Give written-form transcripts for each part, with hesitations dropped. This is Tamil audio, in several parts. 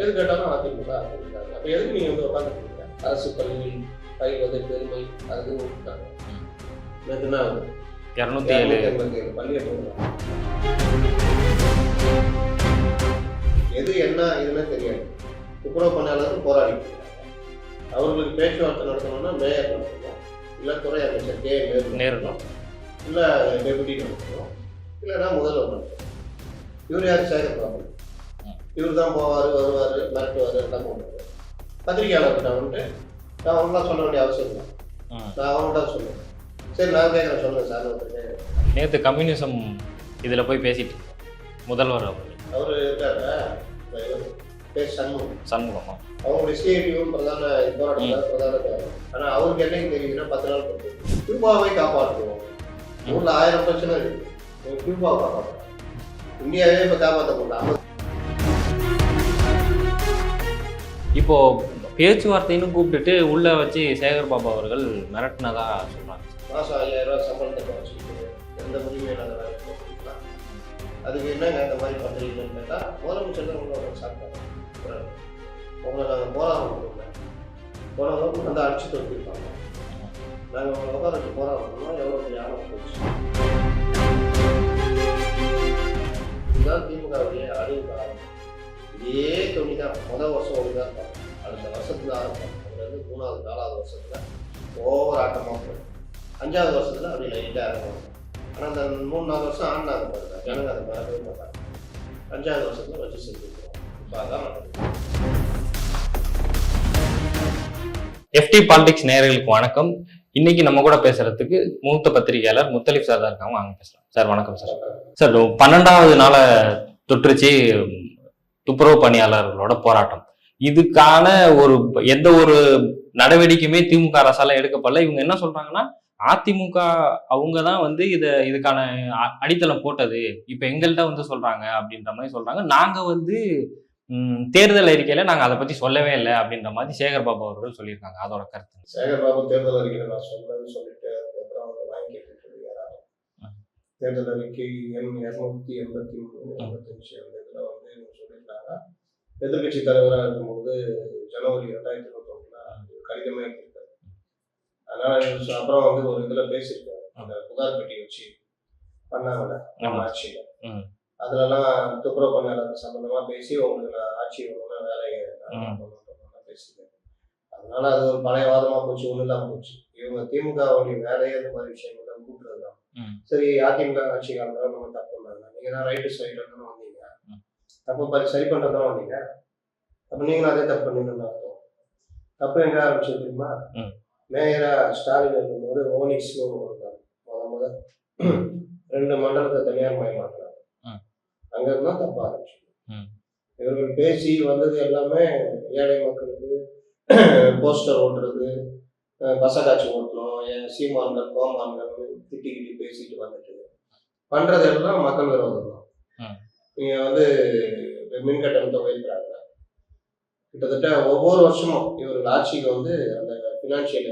எது கேட்டாலும் அதிமுக அதிமுக. அப்போ எதுக்கு நீங்கள் வந்து உட்காந்துருக்கீங்க? அரசு பள்ளி பயில்வதை பெருமை அதுன்னு விட்டுட்டாங்க. நேற்றுனா 287 பள்ளியை போடுறாங்க. எது என்ன இதுன்னு தெரியாது. துப்புரவு பணியாளர்கள் போராடி அவர்களுக்கு பேச்சுவார்த்தை நடத்தணும்னா மேயர் நடத்தணும், இல்லை துறை அமைச்சர் கே நேரணும், இல்லை டெபுட்டி நடத்தணும், இல்லைன்னா முதல்வர் நடத்தணும். இவர் யார்? சேகர் பாபு. இவர் தான் போவார், வருவார், மிரட்டுவார், எல்லாம் போவார். பத்திரிகையாளர்கிட்ட வந்துட்டு நான் அவங்களாம் சொல்ல வேண்டிய அவசியம் இல்லை, நான் அவங்கள்ட்ட சொல்லுவேன். சரி நான் கேட்குறேன், சொல்லுங்கள் சார். ஒருத்தர் நேற்று கம்யூனிசம் இதில் போய் பேசிட்டு முதல்வர் அவர் இருக்காரு பேர் சண்முகமா அவங்க சிஐடியும் பிரதான போராட்டம் பிரதான தேவை. ஆனால் அவருக்கு என்னைக்கு தெரியுதுன்னா 10 நாள் போட்டு கியூபாவை காப்பாற்றுவோம். ஊரில் 1000 பிரச்சனை இருக்கு, கியூபாவை காப்பாற்றுவோம். இந்தியாவே இப்போ காப்பாற்ற போட்டாங்க. இப்போ பேச்சுவார்த்தைன்னு கூப்பிட்டுட்டு உள்ள வச்சு சேகர் பாபு அவர்கள் மிரட்டினதா சொல்றாங்க. மாதம் 5000 ரூபா சம்பளத்தை வச்சுக்கிட்டு எந்த முடிவும் இல்லாத வேலை போட்டுக்கலாம். அதுக்கு என்னங்க இந்த மாதிரி பண்ணுறீங்கன்னு கேட்டால் முதலமைச்சர் தான் உங்களை சாப்பிட்டாங்க. உங்களை நாங்கள் போராடணும் போராடம் வந்து அடிச்சு தொடுத்திருப்பாங்க. நாங்கள் உங்களை உட்கார போராடணும்னா எவ்வளோ பெரிய ஆணவம் போச்சு. இதுதான் திமுகவுடைய அழிவு காலம். இதே துணி தான் முதல் வருஷம் ஒழுங்காக இருப்பாங்க, அடுத்த வருஷத்துல ஆரம்பிப்பாங்க. அதுலேருந்து 3வது 4வது வருஷத்துல ஓவர் ஆட்டமாக போகும். 5வது வருஷத்துல அப்படி லைட்டாக இருக்கும். ஆனால் அந்த 3-4 வருஷம் ஆடினாங்க பாருங்க, ஜனங்க அதை மறக்கவே மாட்டாங்க. 5வது வருஷத்துல வச்சு செஞ்சுருக்கோம். இப்போ அதான் நடக்குது. FT பாலிடிக்ஸ் நேயர்களுக்கு வணக்கம். இன்னைக்கு நம்ம கூட பேசுறதுக்கு மூத்த பத்திரிகையாளர் முத்தலிப் சார் தான் இருக்காங்க. வாங்க பேசலாம் சார். வணக்கம் சார். சார் 12வது நாளை தொற்றுச்சு துப்புரவு பணியாளர்களோட போராட்டம். இதுக்கான எந்த ஒரு நடவடிக்கையுமே திமுக அரசால எடுக்கப்படல. இவங்க என்ன சொல்றாங்கன்னா, அதிமுக அவங்க தான் வந்து இதுக்கான அடித்தளம் போட்டது, இப்ப எங்கள்கிட்ட வந்து சொல்றாங்க அப்படின்ற மாதிரி சொல்றாங்க. நாங்க வந்து தேர்தல் அறிக்கையில நாங்க அதை பத்தி சொல்லவே இல்லை அப்படின்ற மாதிரி சேகர் பாபு அவர்கள் சொல்லியிருக்காங்க. அதோட கருத்து. சேகர் பாபு தேர்தல் அறிக்கையில நான் சொன்னேன்னு சொல்லிட்டு அதுக்கப்புறம் அவங்க வாங்கி கேட்டுட்டு யாராவது தேர்தல் அறிக்கை எண் 283-85 அந்த இதுல வந்து இவங்க சொல்லியிருக்காங்க. எதிர்கட்சி தலைவராக இருக்கும்போது ஜனவரி 2021 கடிதமே இருக்காரு. அதனால அப்புறம் வந்து ஒரு இதுல பேசியிருக்காரு, அந்த புகார் பெட்டி வச்சு பண்ணாங்கல்ல ஆட்சியில, அதுலலாம் துப்புரவு பணியாளர் சம்பந்தமா பேசி உங்களுக்கு நான் ஆட்சி வரணும்னா வேலையை பேசியிருக்கேன். அதனால அது ஒரு பழைய வாதமா போச்சு, ஒன்றும் இல்லாமல் போச்சு. இவங்க திமுகவுடைய வேலையே அந்த மாதிரி விஷயங்கள்லாம் கூப்பிடுறது தான். சரி, அதிமுக ஆட்சி காலத்தில் நம்ம தப்பு பண்ணாங்க, நீங்க தான் ரைட்டு சைடு தானே வந்தீங்க, தப்பு சரி பண்றதுதான் வந்தீங்க, அப்ப நீங்களும் அதே தப்பு பண்ணீங்கன்னு அர்த்தம். தப்பு எங்க ஆரம்பிச்சு தெரியுமா? மேயரா ஸ்டாலின் இருக்கும்போது ஓனிக்ஸ்னு முதல் 2 மண்டலத்தை தனியார் மயமாக்குறாங்க. அங்க இருந்தா தப்ப ஆரம்பிச்சு. இவர்கள் பேசி வந்தது எல்லாமே ஏழை மக்களுக்கு போஸ்டர் ஓட்டுறது, பசகாட்சி ஓட்டணும், சீமான்கள் கோமான்கள் திட்டிக்கிட்டு பேசிட்டு வந்துட்டு பண்றது எல்லாம் மக்கள் விரோதம் தான். நீங்க வந்து மின் கட்டணத்தை உயர்த்துறாங்க. கிட்டத்தட்ட ஒவ்வொரு வருஷமும் இவர்கள் ஆட்சிக்கு வந்து அந்த பினான்சியல்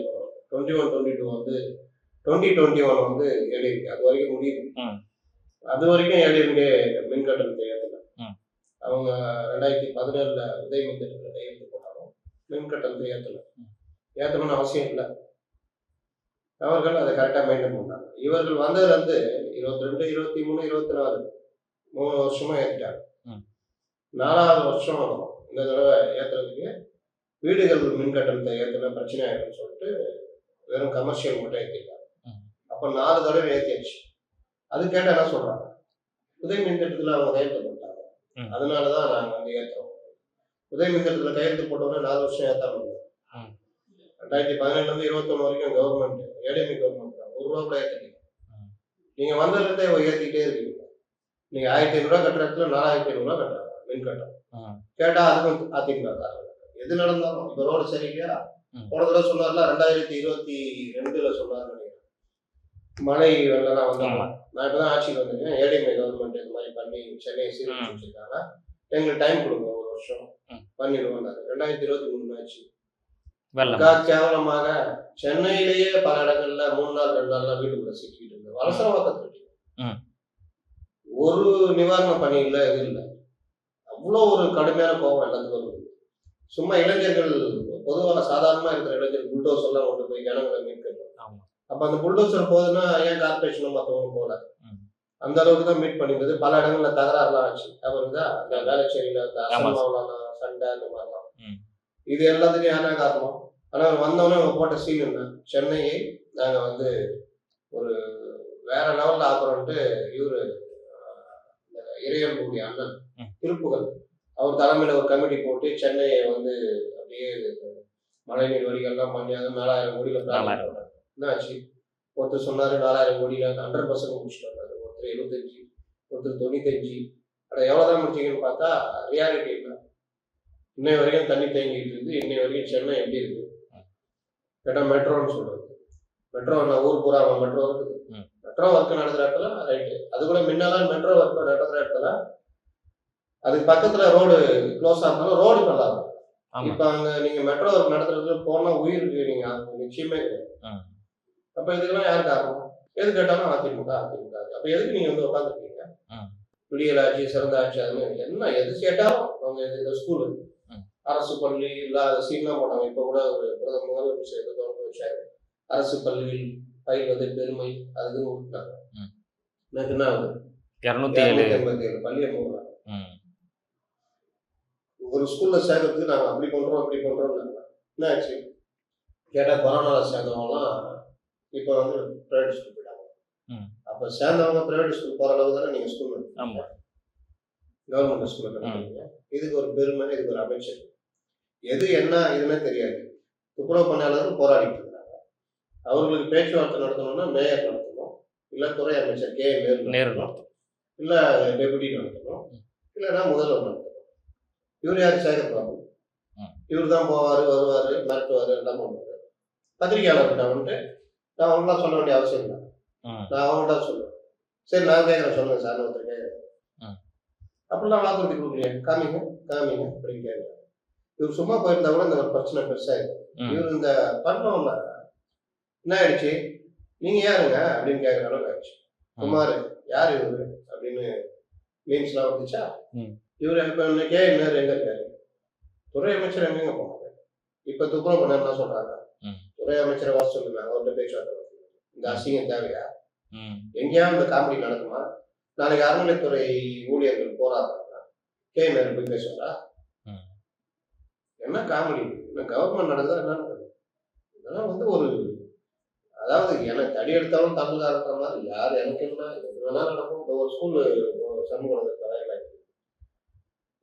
21-22 வந்து 2021 வந்து ஏடிஎம்கே அது வரைக்கும் முடியுது. அது வரைக்கும் ஏடிஎம்கே மின் கட்டணத்தை ஏற்றல. அவங்க 2017 உதயமின் திட்டத்தில் கையெழுத்து போட்டாலும் மின் கட்டணத்தை ஏற்றணும்னு அவசியம் இல்லை. அவர்கள் அதை கரெக்டாக மெயின்டைன் பண்ணாங்க. இவர்கள் வந்ததுல இருந்து 22, 23, 24 3 வருஷமா ஏற்றிட்டாங்க. 4வது வருஷம் இந்த தடவை ஏற்றுறதுக்கு வீடுகள் மின் கட்டணத்தை ஏற்றின பிரச்சனை ஆகிடும்னு சொல்லிட்டு வெறும் கமர்ஷியல் மட்டும் ஏற்றிருக்காங்க. அப்போ 4 தடவை ஏற்றியாச்சு. அது கேட்டால் என்ன சொல்றாங்க, உதய மின் திட்டத்தில் அவங்க கையெழுத்து போட்டாங்க, அதனாலதான் நாங்கள் வந்து ஏற்றுறோம். உதய மின் திட்டத்தில் கையெழுத்து போட்டோம்னா 4 வருஷம் ஏற்றாம இருந்தோம். 2017 21 வரைக்கும் கவர்மெண்ட் ஏடிஎம்கே கவர்மெண்ட் தான் 1 ரூபா கூட ஏற்றிட்டீங்க. நீங்க வந்ததுலேருந்தே ஏற்றிக்கிட்டே இருக்கீங்க. நீங்க 1500 ரூபா கட்டுற இடத்துல 4500 ரூபா கட்டுறாங்க மின் கட்டணம். கேட்டா அதுக்கும் அதிமுக காரணம். எது நடந்தாலும் இப்ப ரோடு சரியில்லையா, போன தடவை சொன்னார்ல 2022 சொன்னார் நினைக்கிறேன், மழை வெள்ளம்லாம் வந்தாங்க. நான் இப்பதான் ஆட்சிக்கு வந்திருக்கேன், ஏடிஎம்கே கவர்மெண்ட் இந்த மாதிரி பண்ணி சென்னையை சீரழிச்சு வச்சிருக்காங்க, எங்களுக்கு டைம் கொடுங்க 1 வருஷம் பண்ணிடுவோம். 2023 ஆச்சு. கேவலமாக சென்னையிலேயே பல இடங்கள்ல 3 நாள் 2 நாள்லாம் வீட்டுக்குள்ள சிக்கிட்டு இருந்தது. அவசரமாக ஒரு நிவாரண பணி இல்லை, இது இல்லை. அவ்வளோ ஒரு கடுமையான கோபம் எல்லாத்துக்கும் இருக்குது. சும்மா இளைஞர்கள் பொதுவாக சாதாரணமாக இருக்கிற இளைஞர்கள் புல்டோசர் எல்லாம் கொண்டு போய் ஜனங்களை மீட்கணும். அப்போ அந்த புல்டோசர் போகுதுன்னா ஏன் கார்பரேஷனும் மற்றவங்க போகல? அந்த அளவுக்கு தான் மீட் பண்ணியிருந்தது. பல இடங்கள்ல தகராறுலாம் ஆச்சு. அவருக்கு தான் அந்த வேலைச்சேரியில் அந்த அசம்பாவலான சண்டை அந்த மாதிரிலாம். இது எல்லாத்துக்கும் யாரா காரணம்? ஆனால் வந்தவொடனே அவங்க போட்ட சீன் என்ன, சென்னையை நாங்கள் வந்து ஒரு வேற லெவலில் ஆக்குறோன்ட்டு இவரு இறையன்புடைய அண்ணன் திருப்புகள் அவர் தலைமையில் ஒரு கமிட்டி போட்டு சென்னையை வந்து அப்படியே மழைநீர் வடிகள்லாம் பண்ணி அது 4000 கோடியில் என்ன ஆச்சு? ஒருத்தர் சொன்னார் 4000 கோடியில் 100% முடிச்சுட்டு வந்தார். ஒருத்தர் 75, ஒருத்தர் 95. அதை எவ்வளோதான் முடிச்சிங்கன்னு பார்த்தா ரியாலிட்டி இல்லை. இன்னை வரைக்கும் தண்ணி தேங்கிட்டு இருக்குது. இன்னை வரைக்கும் சென்னை எப்படி இருக்குது கேட்டால் மெட்ரோன்னு சொல்கிறது. மெட்ரோ ஊர் பூரா மெட்ரோ இருக்குது. மெட்ரோ ஒர்க் நடக்கிற இடத்துல ரைட்டு. அது கூட முன்னெல்லாம் மெட்ரோ ஒர்க் நடக்கிற இடத்துல அதுக்கு பக்கத்தில் ரோடு க்ளோஸாக இருந்தாலும் ரோடு நல்லா இருக்கும். இப்போ அங்கே நீங்கள் மெட்ரோ ஒர்க் நடத்துறதுல போனால் உயிருக்கு நீங்கள் அங்கே நிச்சயமே கிடையாது. அப்போ இதுக்கெல்லாம் யார் காரணம்? எது கேட்டாலும் அதிமுக. அப்போ எதுக்கு நீங்கள் வந்து உட்காந்துருக்கீங்க? விடியல் ஆட்சி, சிறந்த ஆட்சி, அது என்ன எது கேட்டாலும் அவங்க இந்த ஸ்கூலு அரசு பள்ளி இல்லாத சீன்லாம் போட்டாங்க. இப்போ கூட ஒரு முதலமைச்சர் கவர்மெண்ட் வச்சாரு. அரசு பள்ளியில் பயில்வது பெருமை அதுக்குன்னு விட்டுட்டாங்க. எனக்கு என்ன ஆகுது? 287 பள்ளியை போகிறாங்க. ஒரு ஸ்கூல்ல சேர்க்கறதுக்கு நாங்கள் அப்படி பண்றோம் இப்படி பண்றோம். என்ன ஆச்சு கேட்டால் கொரோனாவில் சேர்ந்தவங்கலாம் இப்போ வந்து ப்ரைவேட் ஸ்கூல் போயிட்டாங்க. அப்போ சேர்ந்தவங்க ப்ரைவேட் ஸ்கூல் போகிற அளவு தானே நீங்கள் ஸ்கூல் கவர்மெண்ட் ஸ்கூலில் கட்டுறீங்க. இதுக்கு ஒரு பெருமை, இதுக்கு ஒரு அமைச்சர். எது என்ன இதுன்னே தெரியாது. துப்புரவு பணியாளர்கள் போராடிட்டு இருக்கிறாங்க. அவர்களுக்கு பேச்சுவார்த்தை நடத்தணும்னா மேயர் நடத்தணும், இல்லை துறை அமைச்சர் கே நேரு நடத்தணும், இல்லை டெபுட்டி நடத்தணும், இல்லைன்னா முதல்வர் நடத்தணும். இவர் யார்? சேகர் பாபு. இவர் தான் போவார், வருவார், மிரட்டுவார், எல்லாம் பண்ணுவார். பத்திரிகையாளர்கிட்ட வந்துட்டு நான் அவங்களாம் சொல்ல வேண்டிய அவசியம் இல்லை. நான் அவங்கள்ட்ட சொல்லுவேன். சரி நான் கேட்குறேன், சொல்லுங்க சார், ஒருத்தர் கேட்குறேன். அப்படிலாம் வாக்குறுதி கொடுக்குறீங்க, காமிங்க அப்படின்னு கேட்குறேன். இவர் சும்மா போயிருந்தா கூட இந்த ஒரு பிரச்சனை பெருசாக இருக்கும். இவர் இந்த பண்ணோம்னா என்ன ஆயிடுச்சு, நீங்க யாருங்க அப்படின்னு கேட்குற அளவுக்கு ஆயிடுச்சு. குமார் யார் இவரு அப்படின்னு மீன்ஸ்லாம் வந்துச்சா. இவர் இப்போ இன்னைக்கே இன்னொரு எங்க இருக்காரு? துறை அமைச்சர் எங்கெங்க போனாங்க? இப்போ துப்புரவு பண்ண என்ன சொல்றாங்க? துறை அமைச்சரை வர சொல்லுங்க, அவர்கிட்ட பேச்சுவார்த்தை. இந்த அசிங்கம் தேவையா? எங்கேயாவது இந்த காமெடி நடக்குமா? நாளைக்கு அறநிலைத்துறை ஊழியர்கள் போராடுறாங்க, கே நேரு போய் பேசுவாரா? என்ன காமெடி? என்ன கவர்மெண்ட் நடந்தா என்ன நடக்குது? இதெல்லாம் வந்து ஒரு, அதாவது எனக்கு தடி எடுத்தாலும் தமிழ்காரன்ற மாதிரி யார் எனக்கு என்ன வேணா நடக்கும். இந்த ஒரு ஸ்கூல் சமூக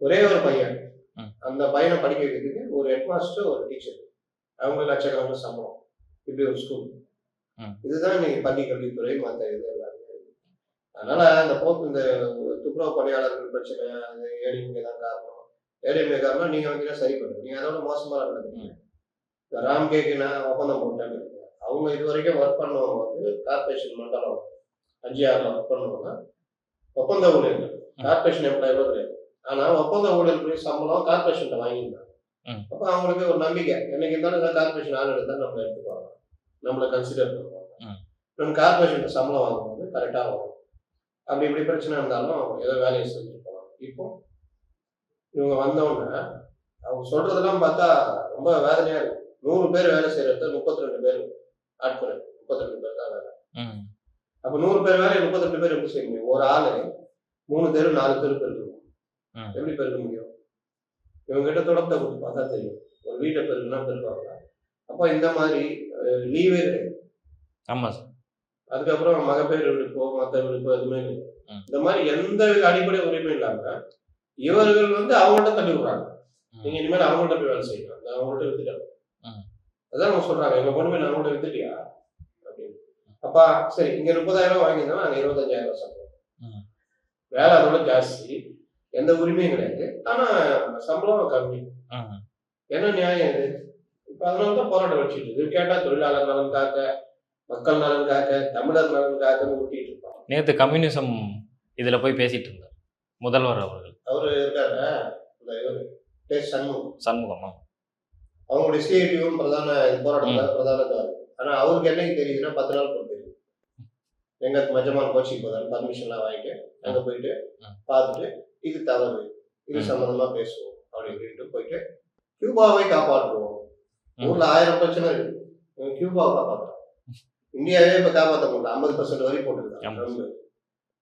ஒரே ஒரு பையன், அந்த பையனை படிக்க வைக்கிறதுக்கு ஒரு ஹெட்மாஸ்டர், ஒரு டீச்சர், அவங்க லட்சக்கணக்கான சம்பளம். இப்படி ஒரு ஸ்கூல். இதுதான் இன்னைக்கு பள்ளி கல்வித்துறை மற்ற இது எல்லாமே. அதனால இந்த இந்த துப்புரவு பணியாளர்கள் பிரச்சனை, அது ஏடிஎம்கே தான் காரணம். ஏடிஎம்கே காரணம் நீங்க வந்து சரி பண்ணுங்க. நீங்க அதோட மோசமா நடக்குது. ராம்கேக்கு நான் ஒப்பந்தம் போட்டேன்னு அவங்க இது வரைக்கும் ஒர்க் பண்ணவங்க வந்து கார்பரேஷன் மண்டலம் 5-6 ஒர்க் பண்ணுவாங்கன்னா ஒப்பந்த ஊழியர்கள், கார்பரேஷன் எம்ப்ளாயோ கிடையாது. ஆனா ஒப்பந்த ஊழியர்களுடைய சம்பளம் கார்பரேஷன் வாங்கியிருந்தாங்க. அப்ப அவங்களுக்கு ஒரு நம்பிக்கை, என்னைக்கு இருந்தாலும் கார்பரேஷன் ஆள் எடுத்தா நம்மளை எடுத்துக்குவாங்க, நம்மளை கன்சிடர் பண்ணுவாங்க. நம்ம கார்பரேஷன் சம்பளம் வாங்கும்போது கரெக்டா வரும். அப்படி இப்படி பிரச்சனை இருந்தாலும் ஏதோ வேலையை செஞ்சுட்டு போகலாம். இப்போ இவங்க வந்தவொடனே அவங்க சொல்றதெல்லாம் பார்த்தா ரொம்ப வேதனையா இருக்கு. 100 பேர் வேலை செய்யறது 32 பேர் ஆட்குறை, 32 பேர் தான் வேலை. அப்ப 100 பேர் வேலை 32 பேர் எப்படி செய்ய முடியும்? ஒரு ஆளு 3 தெரு 4 தெரு பெருக்கணும். எப்படி பெருக்க முடியும்? இவங்க கிட்ட தொடர்பை கொடுத்து பார்த்தா தெரியும். ஒரு வீட்டை பெருக்குன்னா பெருக்குவாங்களா? அப்போ இந்த மாதிரி லீவே கிடையாது. ஆமா சார். அதுக்கப்புறம் மகப்பேறு விடுப்போ மற்ற விடுப்போ எதுவுமே இல்லை. இந்த மாதிரி எந்த அடிப்படை உரிமை இல்லாம இவர்கள் வந்து அவங்கள்ட்ட தள்ளி விடுறாங்க. நீங்க இனிமேல் அவங்கள்ட்ட போய் வேலை செய்யலாம், அவங்கள்ட்ட வித்துட்டாங்க. அதான் அவங்க சொல்றாங்க, எங்க பொண்ணு நான் அவங்கள்ட்ட வித்துட்டியா அப்படின்னு. அப்பா சரி, இங்க 30,000 வாங்கியிருந்தோம், நாங்க 25,000 சம்பளம். வேலை அதோட ஜாஸ்தி, எந்த உரிமையும் கிடையாது, ஆனா சம்பளம் கம்மி. என்ன நியாயம் இது? இப்ப அதனாலதான் போராட்டம் வச்சுட்டு இருக்கு. கேட்டா தொழிலாளர் நலன் காக்க, மக்கள் நலன் காக்க, தமிழர் நலன் காக்கன்னு ஊட்டிட்டு இருப்பாங்க. நேற்று கம்யூனிசம் இதுல போய் பேசிட்டு இருந்தார் முதல்வர் அவர்கள். அவரு இருக்காரு சண்முகம். அவங்களுடைய சிஐடியும் பிரதான போராட்டத்தில் பிரதான. ஆனா அவருக்கு என்னைக்கு தெரியுதுன்னா 10 நாள் போய் தெரியுது. எங்க மஜமான் கோச்சிங் போதான்னு பர்மிஷன்லாம் வாங்கிட்டு அங்க போயிட்டு பார்த்துட்டு இது தவறு, இது சம்பந்தமா பேசுவோம் அப்படின்ட்டு போயிட்டு கியூபாவை காப்பாற்றுவோம். ஊர்ல 1000 பிரச்சனை இருக்கு, கியூபாவை காப்பாற்றுறோம். இந்தியாவே இப்ப காப்பாற்ற முடியல, 50% வரி போட்டுருக்காங்க.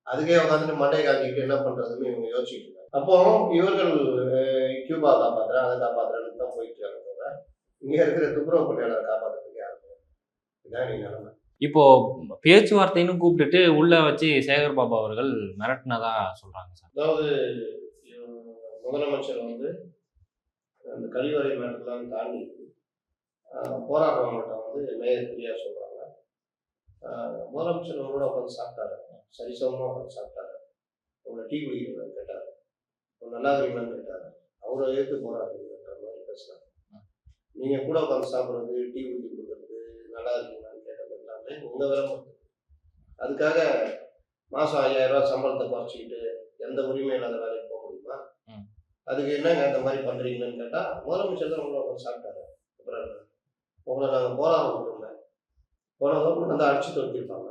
அதுக்கே உட்காந்துட்டு மட்டையை காட்டிக்கிட்டு என்ன பண்றதுன்னு இவங்க யோசிச்சுட்டு இருக்காங்க. அப்போ இவர்கள் கியூபா காப்பாத்துறேன் அதை காப்பாத்துறேன்னு தான் போயிட்டு இருக்காங்க. இங்க இருக்கிற துப்புரவு பணியாளரை காப்பாற்றுறதுக்கு யாருக்கும் இதான் நீ நிலைமை. இப்போ பேச்சுவார்த்தைன்னு கூப்பிட்டுட்டு உள்ள வச்சு சேகர் பாபு அவர்கள் மிரட்டினதா சொல்றாங்க சார். அதாவது முதலமைச்சர் வந்து அந்த கழிவறை மேட்டர்லாம் தாண்டி போராடுறவங்கள்ட்ட வந்து மேயர் பிரியா சொல்றாங்க, முதலமைச்சர் உங்களோட உட்காந்து சாப்பிட்டாரு, சரிசமமா உட்காந்து சாப்பிட்டாரு, உங்களை டீ குடிக்கிறீங்கன்னு கேட்டாரு, நல்லா இருக்கிறீங்களான்னு கேட்டாரு, அவரை ஏற்று போராடுறீங்கன்ற மாதிரி பேசுறாங்க. நீங்க கூட உட்காந்து சாப்பிட்றது, டீ ஊற்றி கொடுக்குறது, நல்லா இருக்கீங்களான்னு கேட்டது எல்லாமே உங்க வேலை. அதுக்காக மாசம் 5000 ரூபாய் சம்பளத்தை குறைச்சிக்கிட்டு எந்த உரிமை இல்லாத வேலைக்கு போக முடியுமா? அதுக்கு என்னங்க இந்த மாதிரி பண்றீங்கன்னு கேட்டா, முதலமைச்சர் தான் உங்களை உட்காந்து சாப்பிட்டாரு, அப்புறம் உங்களை நாங்கள் போராட விட்டுருந்தேன், போனதும் வந்து அடிச்சு தொடுத்திருப்பாங்க,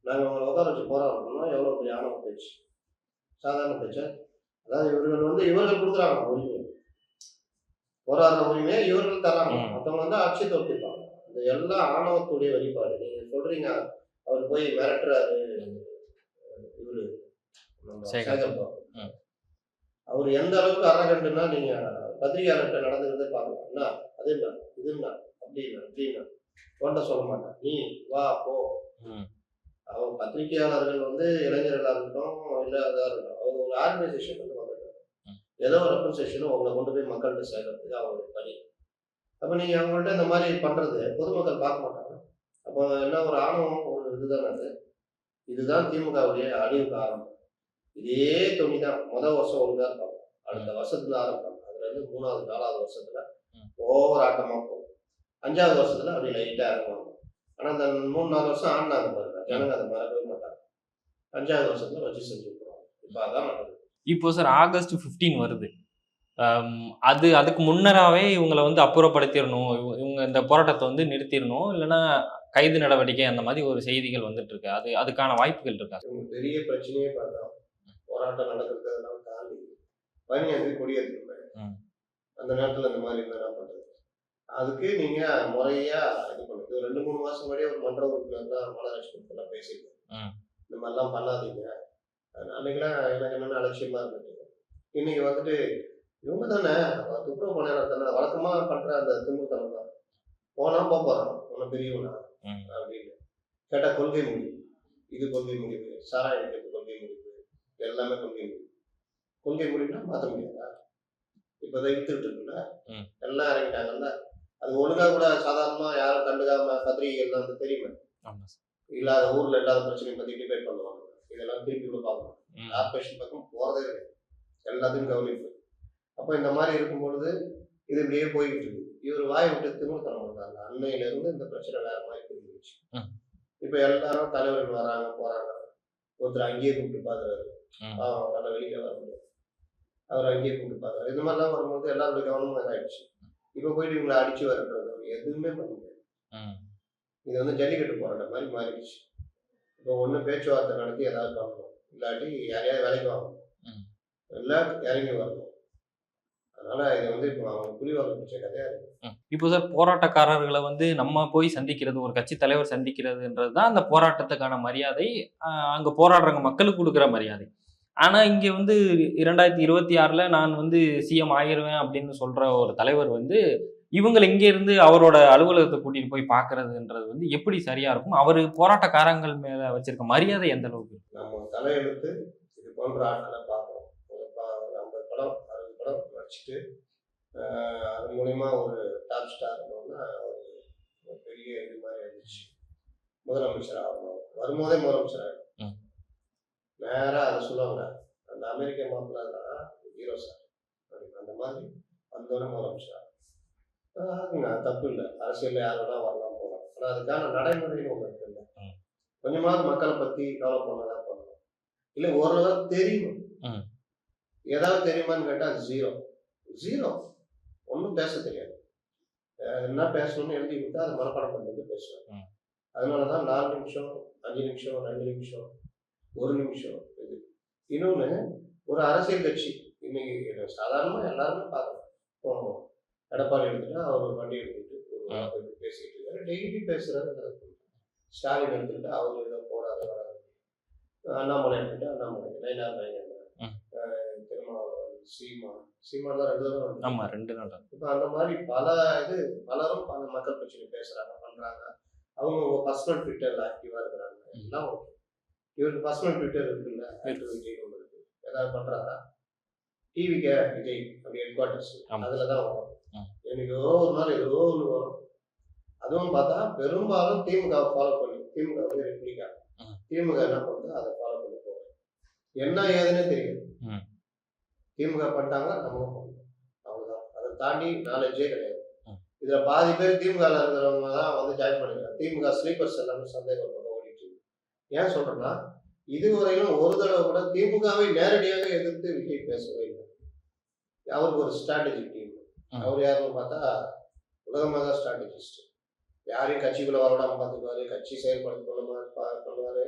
நாங்கள் உங்களை உட்கார வச்சு போராடணும்னா எவ்வளோ பெரிய ஆணவ பேச்சு, சாதாரண பேச்சு. அதாவது இவர்கள் வந்து இவர்கள் கொடுக்குறாங்க உரிமை, போராடுற உரிமையை இவர்கள் தராங்க, மற்றவங்க வந்து அடிச்சு தொடுத்திருப்பாங்க. இந்த எல்லா ஆணவத்துடைய வெளிப்பாடு. நீங்க சொல்றீங்க அவர் போய் மிரட்டுறாரு இவரு சேகர் பாபு, அவர் எந்த அளவுக்கு அரகண்டுன்னா நீங்க பத்திரிகையாளர்கிட்ட நடந்துக்கிறதே பார்க்கலாம். என்ன அது என்ன இது என்ன அப்படின்னா அப்படின்னா தோண்ட சொல்ல மாட்டான், நீ வா போ. அவங்க பத்திரிகையாளர்கள் வந்து இளைஞர்களாக இருக்கட்டும் இல்லை அதாக இருக்கட்டும், அவங்க ஒரு ஆர்கனைசேஷன் வந்து வந்துட்டாங்க, ஏதோ ஒரு ரெப்ரசன்டேஷனும் அவங்களை கொண்டு போய் மக்கள்கிட்ட சேர்க்கறதுக்கு அவங்களுடைய பணி. அப்போ நீங்க அவங்கள்ட்ட இந்த மாதிரி பண்றது பொதுமக்கள் பார்க்க மாட்டாங்க. அப்போ என்ன ஒரு ஆணவம் ஒரு இதுதானே அது. இதுதான் திமுகவுடைய அழிவுக்கு ஆரம்பம். இதே துணி தான் முதல் வருஷம் ஒழுங்கா இருப்பாங்க, அடுத்த வருஷத்துல ஆரம்பிப்பாங்க, அதுல இருந்து 3வது 4வது வருஷத்துல ஓவர் ஆட்டமா போகும், 5வது வருஷத்துல அப்படி லைட்டா இறங்குவாங்க. ஆனா அந்த 3-4 வருஷம் ஆடினாங்க பாருங்க, ஜனங்க அதை மறக்கவே மாட்டாங்க. 5வது வருஷத்துல வச்சு செஞ்சு விட்டுருவாங்க. இப்போ அதான் நடக்குது. இப்போ சார் ஆகஸ்ட் 15 வருது, அதுக்கு முன்னராகவே இவங்களை வந்து அப்புறப்படுத்திடணும், இவங்க இந்த போராட்டத்தை வந்து நிறுத்திடணும், இல்லைன்னா கைது நடவடிக்கை அந்த மாதிரி ஒரு செய்திகள் வந்துட்டு இருக்கு. அதுக்கான வாய்ப்புகள் இருக்கா? பெரிய பிரச்சனையே பார்த்தா போராட்டம் நடக்கிறதெல்லாம் தாண்டி 15 கொடியேற்றிருப்பாங்க. அந்த நேரத்தில் இந்த மாதிரி இருந்தா என்ன பண்றது? அதுக்கு நீங்க முறையா இது பண்ணுங்க. 2-3 மாசம் முன்னாடியே ஒரு மன்ற உறுப்பினர்லாம் மலரட்சணம் பேசியிருக்கேன், இந்த மாதிரிலாம் பண்ணாதீங்க. அன்னைக்கெல்லாம் எனக்கு என்னென்ன அலட்சியமா இருந்துட்டு, இன்னைக்கு வந்துட்டு இவங்க தானே துப்புரவு பணியாளர் தானே வழக்கமா பண்ற அந்த திமுகத்தனம் தான், போனா போறான் ஒன்னும் பெரியவனா அப்படின்னு கேட்டா கொள்கை முடிவு, இது கொள்கை முடிவு, சாராயம் எடுக்கிறது கொள்கை முடிவு, எல்லாமே கொள்கை முடிவு. கொள்கை முடிவுனா மாற்ற முடியாதா? இப்பதான் இழுத்துட்டு இருக்குல்ல, எல்லாம் இறங்கிட்டாங்கல்ல. அது ஒழுங்கா கூட சாதாரணமா யாரும் கண்டுக்காம பத்திரிகைகள் வந்து தெரியுமே, இல்லாத ஊர்ல இல்லாத பிரச்சனையை பத்தி டிபேட் பண்ணுவாங்க. இதெல்லாம் திருப்பி கூட பார்க்கணும். கார்பரேஷன் பக்கம் போறதே கிடையாது, எல்லாத்தையும் கவனிப்பு. அப்போ இந்த மாதிரி இருக்கும்பொழுது இது இப்படியே போய்கிட்டு இருக்கு. இவர் வாய் விட்டு திமுகத்தனம் பண்றாங்க. அன்னையில இருந்து இந்த பிரச்சனை வேற மாதிரி புரிஞ்சிருச்சு. இப்ப எல்லாரும் தலைவர்கள் வராங்க போறாங்க, ஒருத்தர் அங்கேயே கூப்பிட்டு பாக்குறாரு, அவரால் வெளியில வர முடியாது, அவர் அங்கேயே கூப்பிட்டு பாக்குறாரு. இந்த மாதிரிலாம் வரும்போது எல்லாருடைய கவனமும் இதாயிடுச்சு. இப்ப போயிட்டு இவங்களை அடிச்சு வரன்றது எதுவுமே பண்ண முடியாது. இது வந்து ஜல்லிக்கட்டு போராட்டம் மாதிரி மாறிடுச்சு. இப்போ ஒண்ணு பேச்சுவார்த்தை நடத்தி ஏதாவது பண்ணணும், இல்லாட்டி யாரையாவது வேலைக்கு வாங்கணும், எல்லாம் இறங்கி வரணும். அதனால இது வந்து இப்போ அவங்க புலிவாக பிடிச்ச கதையா இருக்கு. இப்போ சார் போராட்டக்காரர்களை வந்து நம்ம போய் சந்திக்கிறது, ஒரு கட்சி தலைவர் சந்திக்கிறதுன்றது தான் அந்த போராட்டத்துக்கான மரியாதை, அங்க போராடுறவங்க மக்களுக்கு கொடுக்குற மரியாதை. ஆனா இங்க வந்து 2026ல நான் வந்து சிஎம் ஆகிருவேன் அப்படின்னு சொல்ற ஒரு தலைவர் வந்து இவங்களை இங்க இருந்து அவரோட அலுவலகத்தை கூட்டிட்டு போய் பாக்குறதுன்றது வந்து எப்படி சரியா இருக்கும்? அவரு போராட்டக்காரங்கள் மேல வச்சிருக்க மரியாதை எந்த அளவுக்கு? நம்ம தலையெழுத்து இது போன்ற ஆட்களை பார்க்கணும். ஒரு 50 படம் 60 படம் வச்சுட்டு அது மூலயமா ஒரு டாப் ஸ்டார் இருந்தோம்னா ஒரு பெரிய இது மாதிரி இருந்துச்சு. முதலமைச்சர் ஆகணும், வரும்போதே முதலமைச்சர் ஆகணும். நேராக அதை சொல்லுவாங்க, அந்த அமெரிக்க மாப்பிள்ள தான் ஹீரோ சார் அப்படின்னு. அந்த மாதிரி வந்தோடனே முதலமைச்சர் ஆகுங்க, தப்பு இல்லை. அரசியலில் யாரோட வரலாம் போகலாம். ஆனால் அதுக்கான நடைமுறைன்னு ஒன்று இருக்குல்ல, கொஞ்சமாவது மக்களை பற்றி கவலை பண்ணதான் பண்ணணும். இல்லை ஓரளவு தெரியும், ஏதாவது தெரியுமான்னு கேட்டால் அது ஜீரோ ஒன்றும் பேச தெரியாது. என்ன பேசணும்னு எழுதி விட்டா அதை மனப்பாடம் பண்ணிட்டு பேசுவேன். அதனால தான் 4 நிமிஷம் 5 நிமிஷம் 2 நிமிஷம் 1 நிமிஷம் இது. இன்னொன்று, ஒரு அரசியல் கட்சி இன்னைக்கு சாதாரணமா எல்லாருமே பார்க்கலாம். இப்போ எடப்பாடி எடுத்துட்டா அவர் வண்டி எடுத்துட்டு பேசிட்டு இருக்காரு, டெய்லி பேசுறாரு. ஸ்டாலின் எடுத்துக்கிட்டா அவர் ஏதோ போறாரு வராது. அண்ணாமலை எடுத்துட்டா அண்ணாமலை, நயினார் நாயகன், திருமாவளவன், சீமான் தான் 2 தடவை. ஆமா 2 நாள். இப்போ அந்த மாதிரி பலரும் பல மக்கள் பிரச்சனை பேசுறாங்க, பண்றாங்க. அவங்க பர்சனல் ட்விட்டர்ல ஆக்டிவா இருக்கிறாங்க. எல்லாம் ஓகே. இவருக்கு பர்சனல் ட்விட்டர் இருக்குல்ல, விஜய் ஒன்று இருக்கு. ஏதாவது பண்றாரா? டிவிக்கு விஜய் அப்படி ஹெட் குவார்டர்ஸ் அதுலதான் வரும். எனக்கு ஒரு நாள் ஏதோ ஒன்று வரும். அதுவும் பார்த்தா பெரும்பாலும் திமுக ஃபாலோ பண்ணி, திமுக வந்து ரெப்ளிகா, திமுக என்ன பண்ணுறது அதை ஃபாலோ பண்ணி போகிறோம். என்ன ஏதுன்னு தெரியும். திமுக பண்ணிட்டாங்க, நம்மளும் பண்ணணும், அவ்வளோதான். அதை தாண்டி நாலேஜே கிடையாது. இதில் பாதி பேர் திமுக இருக்கிறவங்க தான் வந்து ஜாயின் பண்ணிக்கிறாங்க. திமுக ஸ்லீப்பர்ஸ் எல்லாமே சந்தேகம் பக்கம் ஓடிட்டு இருக்கு. ஏன் சொல்றேன்னா, இதுவரையிலும் ஒரு தடவை கூட திமுகவை நேரடியாக எதிர்த்து விஜய் பேசவே இல்லை. அவருக்கு ஒரு ஸ்ட்ராட்டஜி டீம். அவர் யாருன்னு பார்த்தா உலகமாக ஸ்ட்ராட்டஜிஸ்ட். யாரையும் கட்சிக்குள்ள வரவிடாம பார்த்துக்குவாரு, கட்சி பண்ணுவாரு.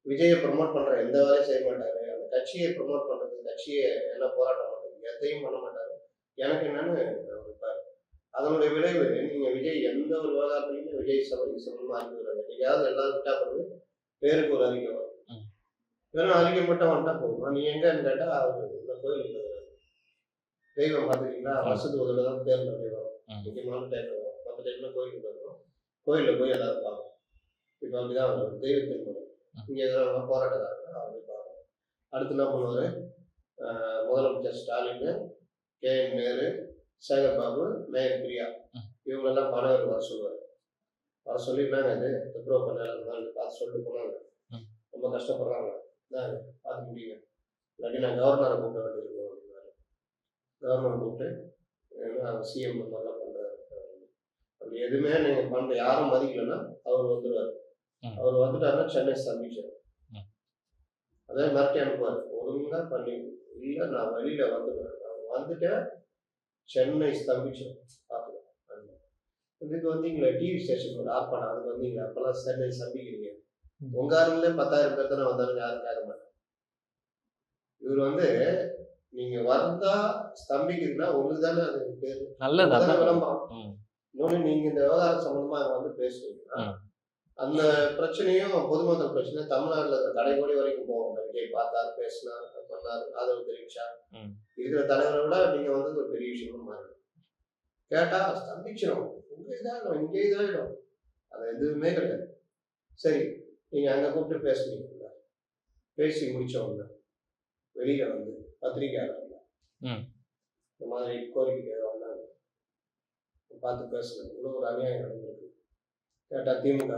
விஜயை ப்ரொமோட் பண்ற எந்த வேலையும் செய்ய மாட்டாரு. அந்த கட்சியை ப்ரொமோட் பண்றது, கட்சியை என்ன போராட்டம் பண்றது எதையும் பண்ண மாட்டாரு. எனக்கு என்னன்னு இருப்பாரு. அதனுடைய விளைவு நீங்க விஜய் எந்த ஒரு விவகாரத்திலையுமே விஜய் சம்பந்தமா அறிவிக்கிறாங்க. நீங்கயாவது எல்லாரும் விட்டா போது பேருக்கு ஒரு அறிக்கை வரும். வெறும் அறிக்கை மட்டும் வந்துட்டா போதுமா? நீ எங்கன்னு கேட்டா அவரு கோயிலுக்கு தெய்வம் பார்த்துக்கிட்டீங்களா, வருஷத்துக்கு ஒரு தடவை தான் தேர்தல் அப்படி வரும். முக்கியமான டைம்ல வரும். மற்ற டைம்ல கோயிலுக்கு வருவோம். கோயிலில் போய் எல்லாரும் பார்க்கணும். இப்போ அப்படிதான் வரும் தெய்வத்தின் முறை. இங்கே எதிராக போராட்டக்காரங்க அப்படி பார்க்கணும். அடுத்து என்ன பண்ணுவார்? முதலமைச்சர் ஸ்டாலின், KN நேரு, சேகர் பாபு, மேயர் பிரியா இவங்களெல்லாம் பணவர் வர சொல்லுவார். வர சொல்லி என்னங்க இது துப்புரவு பண்ண பார்த்து சொல்லிட்டு போனாங்க, ரொம்ப கஷ்டப்படுறாங்க, என்ன பார்த்து முடியுங்க, இல்லாட்டி நான் கவர்னரை கூப்பிட வேண்டியிருக்கோம் அப்படின்னாரு. கவர்னர் கூப்பிட்டு சிஎம் இந்த மாதிரிலாம் பண்ணுறாரு. அப்படி எதுவுமே நீங்கள் பண்ணுற யாரும் மதிக்கலைன்னா அவர் வந்துடுவார். அவர் வந்துட்டாருன்னா சென்னை ஸ்தம்பிச்சார். அதே மிரட்டி அனுப்புவார், ஒழுங்காக பண்ணி இல்லை நான் வெளியில் வந்துடுவேன், நான் வந்துட்டேன் சென்னை ஸ்தம்பிச்சோம் பார்த்துக்கலாம். இதுக்கு வந்தீங்களா டிவி ஸ்டேஷன் ஒரு ஆர்ப்பாட்டம், அதுக்கு வந்தீங்களா? அப்பெல்லாம் சென்னை ஸ்தம்பிக்கிறீங்க. உங்க ஆளுங்களே 10,000 பேர் தானே வந்தாலும் யாரும் கேட்க மாட்டாங்க. இவர் வந்து நீங்க வந்தா ஸ்தம்பிக்கிறதுனா உங்களுக்கு தானே அது பேரு, நல்லது விளம்பரம். இன்னொன்று நீங்க இந்த விவகாரம் சம்பந்தமா வந்து பேசுவீங்கன்னா அந்த பிரச்சனையும் பொதுமக்கள் பிரச்சனை தமிழ்நாட்டில் இருக்கிற கடைகோடி வரைக்கும் போகும். விஜய் பார்த்தாரு, பேசினார், பண்ணாரு, ஆதரவு தெரிவிச்சா, இருக்கிற தலைவரை விட நீங்க வந்து ஒரு பெரிய விஷயமா மாறிடும். கேட்டா ஸ்தம்பிச்சிடும், உங்க இதாகிடும், இங்கே இதாகிடும், அது எதுவுமே கிடையாது. சரி, நீங்க அங்க கூப்பிட்டு பேசுனீங்க, பேசி முடிச்சவங்க வெளியில வந்து பத்திரிகையாளர் இந்த மாதிரி கோரிக்கை வந்தாங்க, பார்த்து பேசுனேன், இவ்வளோ ஒரு அநியாயம் நடந்திருக்கு. கேட்டால் திமுக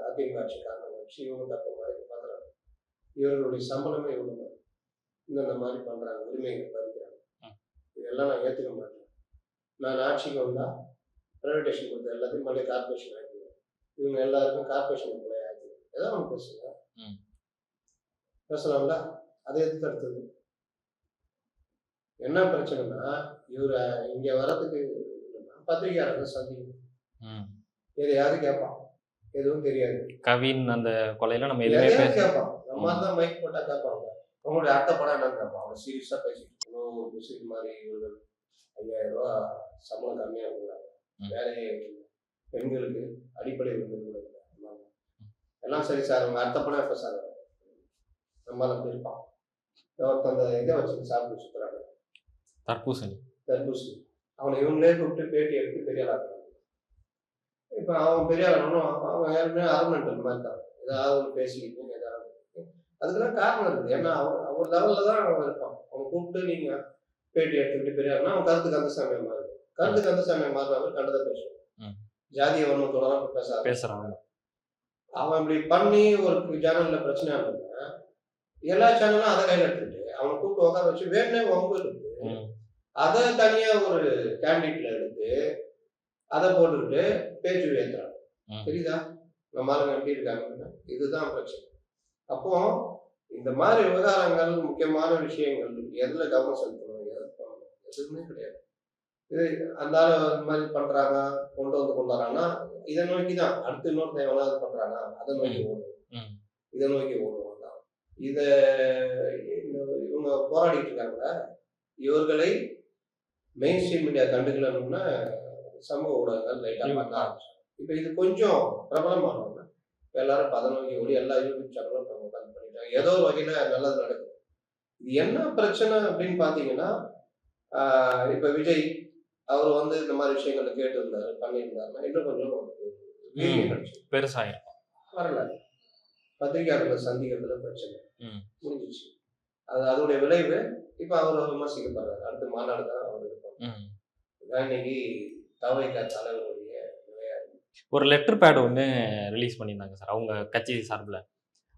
அதிமுக ஆட்சிக்காரங்க வச்சு இவங்க தப்பு மாதிரி பார்க்குறாங்க, இவர்களுடைய சம்பளமே இவ்வளோ இந்த மாதிரி பண்ணுறாங்க, உரிமைகள் பறிக்கிறாங்க, இதெல்லாம் நான் ஏற்றுக்க மாட்டேன். நான் ஆட்சிக்கு வந்தால் ப்ரைவேட்டேஷன் கொடுத்த எல்லாத்தையும் மறுபடியும் கார்பரேஷன் ஆகிடுவேன், இவங்க எல்லாருக்கும் கார்பரேஷன் எம்ப்ளாய் ஆகிடுவேன். ஏதாவது ஒன்று பேசுங்க, பேசலாம்ல. அதை எதுக்கு அடுத்தது என்ன பிரச்சனைனா, இவரை இங்கே வர்றதுக்கு பத்திரிகையாளர்கள் சந்திக்கணும், எதையாவது கேட்பான், எதுவும் தெரியாது. கவின் அந்த கொலையில நம்ம எதுவுமே கேட்பான், நம்ம தான் மைக் போட்டா கேட்பாங்க, அவங்களுடைய அட்டை படம் என்னன்னு கேட்பான். அவங்க சீரியஸா பேசிட்டு இது மாதிரி இவர்கள் 5,000 ரூபா சம்பளம் கம்மியா கொடுக்குறாங்க, வேலையே பெண்களுக்கு அடிப்படை உரிமை கூட இல்லை, எல்லாம் சரி சார், அவங்க அடுத்த படம் எப்போ சார் நம்மளால இருப்பான். அந்த இதை வச்சு சாப்பிட்டு சுற்றுறாங்க, தர்பூசணி அவனை இவங்களே கூப்பிட்டு பேட்டி எடுத்து பெரிய ஆளாக. இப்போ அவன் பெரிய ஆளணும், அவன் யாருமே ஆர்மெண்ட் மாதிரி தான் ஏதாவது ஒரு பேசிக்கிட்டு ஏதாவது, அதுக்கெல்லாம் காரணம் இருக்குது. ஏன்னா அவர் லெவலில் தான் அவன் இருப்பான். அவன் கூப்பிட்டு நீங்கள் பேட்டி எடுத்துக்கிட்டு பெரிய ஆளுனா அவன் கருத்து கந்தசாமியை மாறுது, கருத்து கந்தசாமியை மாறினவர் கண்டதை பேசுவான், ஜாதிய வன்மத்தோட பேசுறான். அவன் இப்படி பண்ணி ஒரு சேனல்ல பிரச்சனை ஆகுதுன்னா எல்லா சேனலும் அதை கையில் எடுத்துக்கிட்டு அவனை கூப்பிட்டு உட்கார வச்சு வேணே வம்பு இருக்கு, அதை தனியா ஒரு கேண்டிடேட்ல எடுத்து அதை போட்டுக்கிட்டு பேச்சு ஏற்றுறாங்க. தெரியுதா நம்ம ஆளுங்க எப்படி இருக்காங்க? இதுதான் பிரச்சனை. அப்போ இந்த மாதிரி விவகாரங்கள், முக்கியமான விஷயங்கள் எதுல கவனம் செலுத்தணும், எதுவுமே கிடையாது. இது அந்த மாதிரி பண்றாங்க, கொண்டு வராங்கன்னா இதை நோக்கி தான் அடுத்து இன்னொருத்த எவனாவது பண்றாங்க, அதை நோக்கி ஓடுவோம், இதை நோக்கி ஓடுவோம் தான். இதை இவங்க போராடிட்டு இருக்காங்க, இவர்களை மெயின் ஸ்ட்ரீம் மீடியா கண்டுக்கலன்னா சமூக ஊடகங்கள் லைட்டாக பண்ண ஆரம்பிச்சாங்க. இப்போ இது கொஞ்சம் பிரபலமானவங்க எல்லாரும் பதநோக்கி ஓடி எல்லா யூடியூப் சேனலும் கண்டு பண்ணிட்டாங்க. ஏதோ ஒரு வகையில் நல்லது நடக்குது. இது என்ன பிரச்சனை அப்படின்னு பார்த்தீங்கன்னா, இப்போ விஜய் அவர் வந்து இந்த மாதிரி விஷயங்களை கேட்டிருந்தாரு பண்ணியிருந்தாருன்னா இன்னும் கொஞ்சம் பெருசாயிரும். வரல பத்திரிகையாளர்கள் சந்திக்கிறதுல பிரச்சனை முடிஞ்சிச்சு. அதோடைய விளைவு இப்போ அவர் விமர்சிக்கப்படுறாரு. அடுத்த மாநாடு தான் அவர் இருப்பாங்க. இன்னைக்கு தவைக்க தலைவருடைய நிலையாக ஒரு லெட்டர் பேட் ஒன்று ரிலீஸ் பண்ணியிருந்தாங்க சார் அவங்க கட்சி சார்பில்.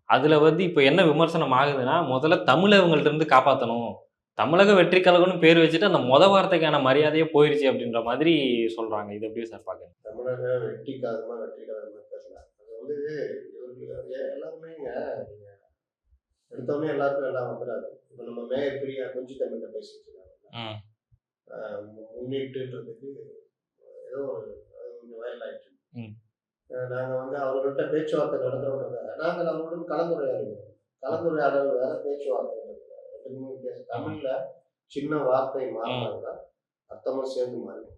அதில் வந்து இப்போ என்ன விமர்சனம் ஆகுதுன்னா, முதல்ல தமிழகங்கள்ட்ட இருந்து காப்பாற்றணும், தமிழக வெற்றி கழகம்னு பேர் வச்சுட்டு அந்த வார்த்தைக்கான மரியாதையே போயிடுச்சு அப்படின்ற மாதிரி சொல்கிறாங்க. இது எப்படி சார் பார்க்குறேன்? தமிழக வெற்றி கழகமாக தெரியல. அது வந்து இவருக்கு எல்லாருமேங்க எடுத்தோடனே எல்லாருக்கும் எல்லாம் வந்துடாது. இப்போ நம்ம மேயர் பிரியா கொஞ்சம் தமிழில் பேசிட்டு இருக்காங்க. முன்னிட்டுன்றதுக்கு ஏதோ கொஞ்சம் வயல் ஆயிடுச்சு. நாங்கள் வந்து அவர்கள்ட்ட பேச்சுவார்த்தை நடத்துறோம். நாங்கள் அவர்களுடன் கலந்துரையாடல் வேற, பேச்சுவார்த்தை ரெண்டுமே வித்தியாசம். தமிழ்ல சின்ன வார்த்தை மாறினா அர்த்தமும் சேர்ந்து மாறும்.